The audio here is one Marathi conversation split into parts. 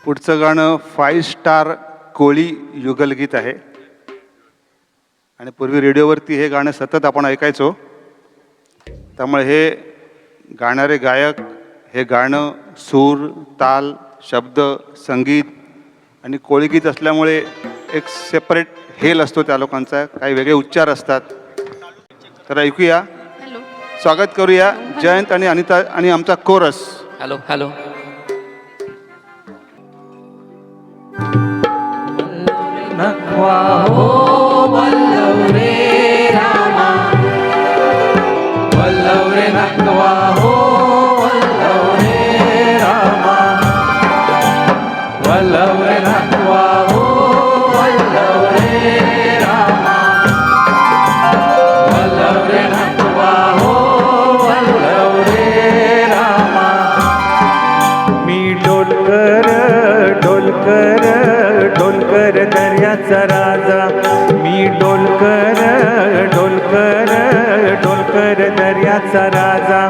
पुढचं गाणं 5 स्टार कोळी युगलगीत आहे आणि पूर्वी रेडिओवरती हे गाणं सतत आपण ऐकायचो. त्यामुळे हे गाणारे गायक हे गाणं सूर ताल शब्द संगीत आणि कोळी गीत असल्यामुळे एक सेपरेट हेल असतो त्या लोकांचा, काही वेगळे उच्चार असतात. तर ऐकूया, स्वागत करूया जयंत आणि अनिता आणि आमचा कोरस. Hello hello. नक्वा हो वल्लव रे रामा, वल्लव रे नक्वा हो वल्लव रे रामा, वल्लव रे नक्वा हो वल्लव रे रामा, वल्लव रे नक्वा हो वल्लव रे रामा. मी डोलकर डोलकर डोलकर दर्याचा राजा, मी डोलकर डोलकर डोलकर दर्याचा राजा,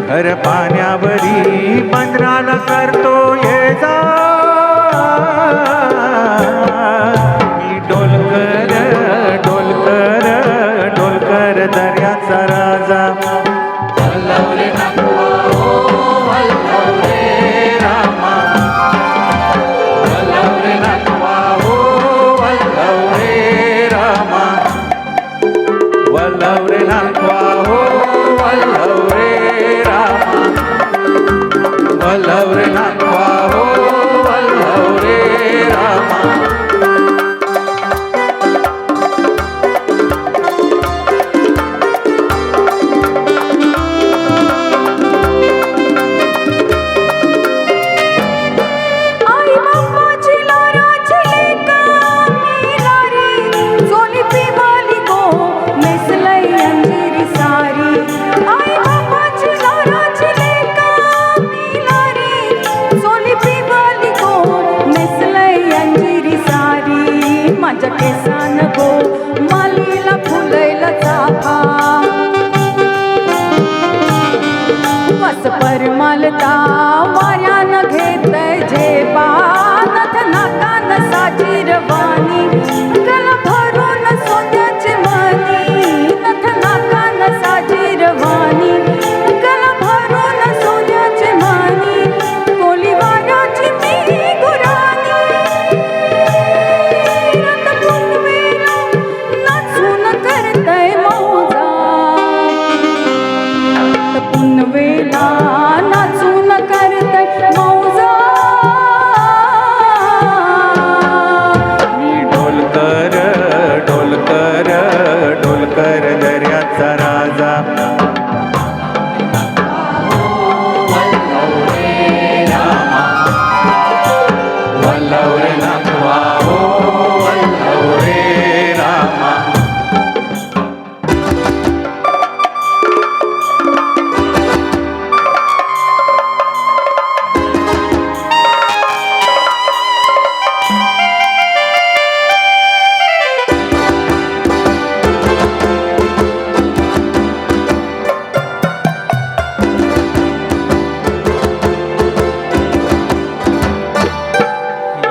खर पाण्यावरी पंधराला करतो ये जा. मी डोलकर डोलकर डोलकर दर्याचा राजा, वल्लव रे नक्वा हो वल्लव रे रामा, वल्लव रे नक्वा हो वल्लव रे रामा, वल्लव रे नक्वा हो वल्लव रे रामा, वल्लव रे नक्वा हो वल्लव रे रामा. माझ्या केसान गो मालीला फुलैला चाफा, वस परमालता वाऱ्यानं घेतय झेपा, नथ नाकान साजीरवाणी गला भरून सोन्याचे मणी, नथ नाकान साजीरवाणी गला भरून सोन्याचे मणी, कोली वाऱ्याची मी गुराणी, पुनवेला नाचून करतय मौजा. मी डोलकर डोलकर डोलकर दर्याचा राजा, वल्लव रे रामा, वल्लव रे नक्वा हो वल्लव रे रामा.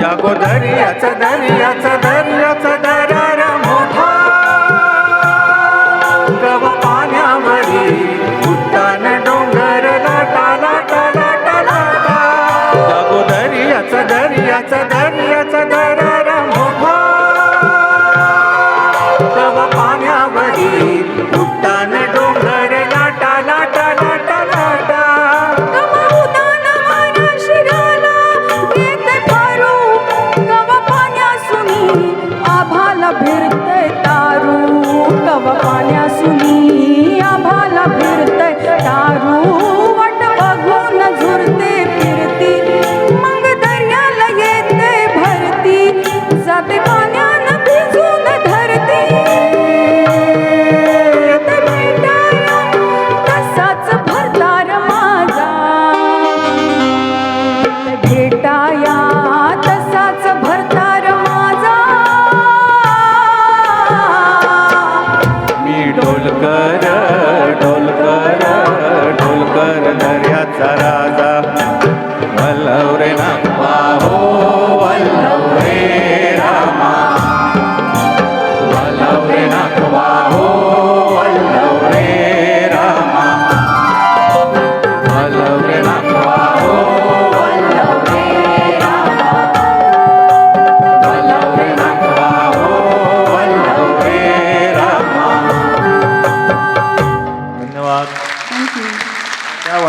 यागो दर्याचा दर्याचा दर्याचा दरारा मोठा, गव पाण्यावरी उड्डाण डोंगर लाटा लाटा लाटा लाटा. यागो दर्याचा दर्याचा दर्याचा दरारा मोठा, गव पाण्यावरी उड्डाण डोंगर लाटा लाटा लाटा लाटा. आभाला फिरतय तारू, कव पाण्यासुनी आभाला फिरतय तारू, वाट बघून झुरते फिरती मग दर्याला येते भरती, जाते पाण्यानं भिजून धरती. भेटाया तसाच भरतार माझा, भेटाया तसाच भरतार माझा. डोलकर डोलकर डोलकर दर्याचा राजा, वल्लव रे नक्वा हो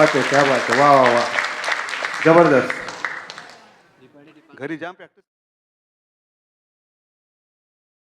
बात आहे, क्या बात आहे, वा वा वा, जबरदस्त. घरी जाम प्रॅक्टिस